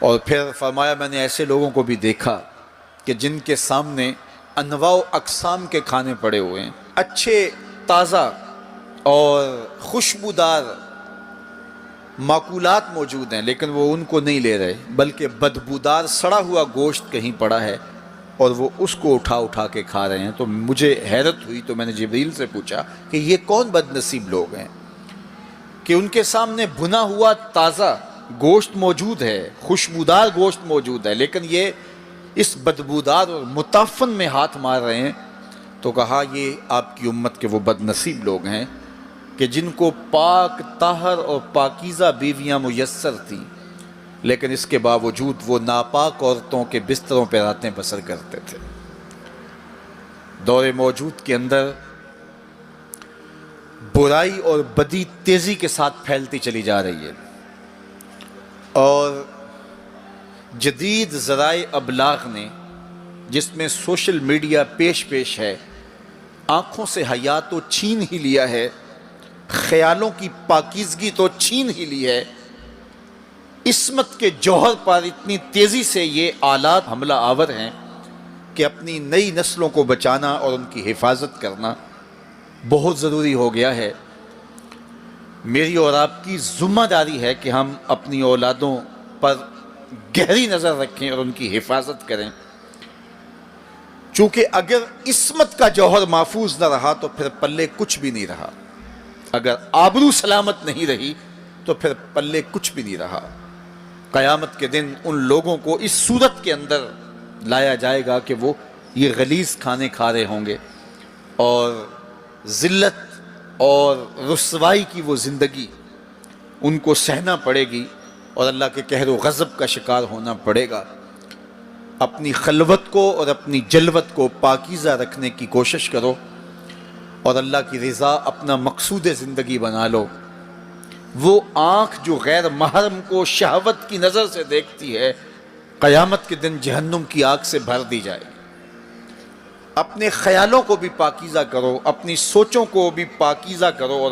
اور پھر فرمایا میں نے ایسے لوگوں کو بھی دیکھا کہ جن کے سامنے انواع و اقسام کے کھانے پڑے ہوئے ہیں، اچھے تازہ اور خوشبودار ماکولات موجود ہیں، لیکن وہ ان کو نہیں لے رہے، بلکہ بدبودار سڑا ہوا گوشت کہیں پڑا ہے اور وہ اس کو اٹھا اٹھا کے کھا رہے ہیں۔ تو مجھے حیرت ہوئی، تو میں نے جبریل سے پوچھا کہ یہ کون بد نصیب لوگ ہیں کہ ان کے سامنے بھنا ہوا تازہ گوشت موجود ہے، خوشبودار گوشت موجود ہے، لیکن یہ اس بدبودار اور متعفن میں ہاتھ مار رہے ہیں۔ تو کہا یہ آپ کی امت کے وہ بد نصیب لوگ ہیں کہ جن کو پاک طاہر اور پاکیزہ بیویاں میسر تھیں، لیکن اس کے باوجود وہ ناپاک عورتوں کے بستروں پہ راتیں بسر کرتے تھے۔ دور موجود کے اندر برائی اور بدی تیزی کے ساتھ پھیلتی چلی جا رہی ہے، اور جدید ذرائع ابلاغ نے، جس میں سوشل میڈیا پیش ہے، آنکھوں سے حیا تو چھین ہی لیا ہے، خیالوں کی پاکیزگی تو چھین ہی لی ہے، عصمت کے جوہر پر اتنی تیزی سے یہ آلات حملہ آور ہیں کہ اپنی نئی نسلوں کو بچانا اور ان کی حفاظت کرنا بہت ضروری ہو گیا ہے۔ میری اور آپ کی ذمہ داری ہے کہ ہم اپنی اولادوں پر گہری نظر رکھیں اور ان کی حفاظت کریں، چونکہ اگر عصمت کا جوہر محفوظ نہ رہا تو پھر پلے کچھ بھی نہیں رہا، اگر آبرو سلامت نہیں رہی تو پھر پلے کچھ بھی نہیں رہا۔ قیامت کے دن ان لوگوں کو اس صورت کے اندر لایا جائے گا کہ وہ یہ غلیظ کھانے کھا رہے ہوں گے، اور ذلت اور رسوائی کی وہ زندگی ان کو سہنا پڑے گی، اور اللہ کے قہر و غضب کا شکار ہونا پڑے گا۔ اپنی خلوت کو اور اپنی جلوت کو پاکیزہ رکھنے کی کوشش کرو، اور اللہ کی رضا اپنا مقصود زندگی بنا لو۔ وہ آنکھ جو غیر محرم کو شہوت کی نظر سے دیکھتی ہے، قیامت کے دن جہنم کی آگ سے بھر دی جائے گی۔ اپنے خیالوں کو بھی پاکیزہ کرو، اپنی سوچوں کو بھی پاکیزہ کرو، اور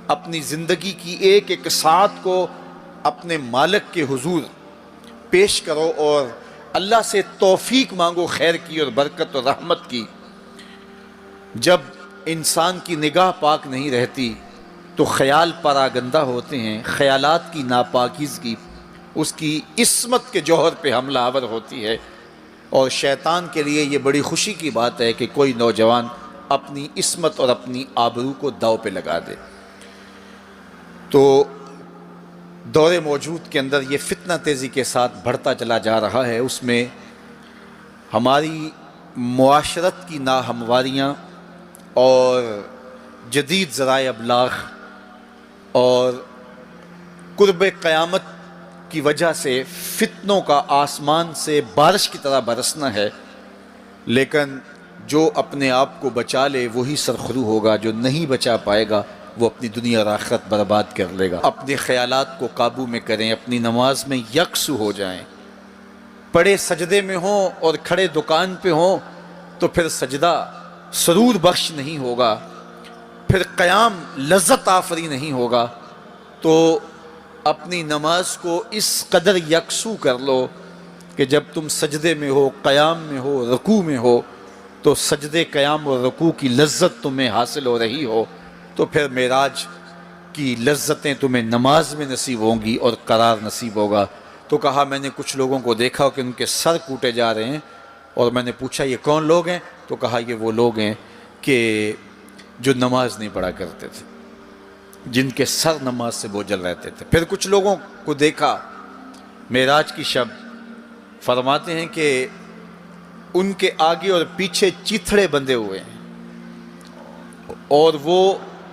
اپنی زندگی کی ایک ایک ساعت کو اپنے مالک کے حضور پیش کرو، اور اللہ سے توفیق مانگو خیر کی اور برکت اور رحمت کی۔ جب انسان کی نگاہ پاک نہیں رہتی تو خیال پراگندہ ہوتے ہیں، خیالات کی ناپاکیزگی اس کی عصمت کے جوہر پہ حملہ آور ہوتی ہے، اور شیطان کے لیے یہ بڑی خوشی کی بات ہے کہ کوئی نوجوان اپنی عصمت اور اپنی آبرو کو داؤ پہ لگا دے۔ تو دور موجود کے اندر یہ فتنہ تیزی کے ساتھ بڑھتا چلا جا رہا ہے، اس میں ہماری معاشرت کی ناہمواریاں اور جدید ذرائع ابلاغ اور قرب قیامت کی وجہ سے فتنوں کا آسمان سے بارش کی طرح برسنا ہے، لیکن جو اپنے آپ کو بچا لے وہی سرخرو ہوگا، جو نہیں بچا پائے گا وہ اپنی دنیا اور آخرت برباد کر لے گا۔ اپنے خیالات کو قابو میں کریں، اپنی نماز میں یکسو ہو جائیں، پڑے سجدے میں ہوں اور کھڑے دکان پہ ہوں تو پھر سجدہ سرور بخش نہیں ہوگا، پھر قیام لذت آفری نہیں ہوگا۔ تو اپنی نماز کو اس قدر یکسو کر لو کہ جب تم سجدے میں ہو، قیام میں ہو، رکوع میں ہو، تو سجدے، قیام اور رکوع کی لذت تمہیں حاصل ہو رہی ہو، تو پھر معراج کی لذتیں تمہیں نماز میں نصیب ہوں گی اور قرار نصیب ہوگا۔ تو کہا میں نے کچھ لوگوں کو دیکھا کہ ان کے سر کوٹے جا رہے ہیں، اور میں نے پوچھا یہ کون لوگ ہیں؟ تو کہا یہ وہ لوگ ہیں کہ جو نماز نہیں پڑھا کرتے تھے، جن کے سر نماز سے بوجھل رہتے تھے۔ پھر کچھ لوگوں کو دیکھا معراج کی شب، فرماتے ہیں کہ ان کے آگے اور پیچھے چیتھڑے بندھے ہوئے ہیں، اور وہ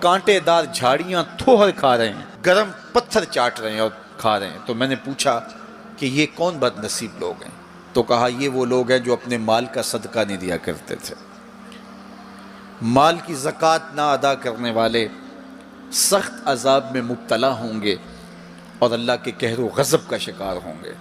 کانٹے دار جھاڑیاں تھوہر کھا رہے ہیں، گرم پتھر چاٹ رہے ہیں اور کھا رہے ہیں۔ تو میں نے پوچھا کہ یہ کون بد نصیب لوگ ہیں؟ تو کہا یہ وہ لوگ ہیں جو اپنے مال کا صدقہ نہیں دیا کرتے تھے، مال کی زکوٰۃ نہ ادا کرنے والے سخت عذاب میں مبتلا ہوں گے اور اللہ کے قہر و غضب کا شکار ہوں گے۔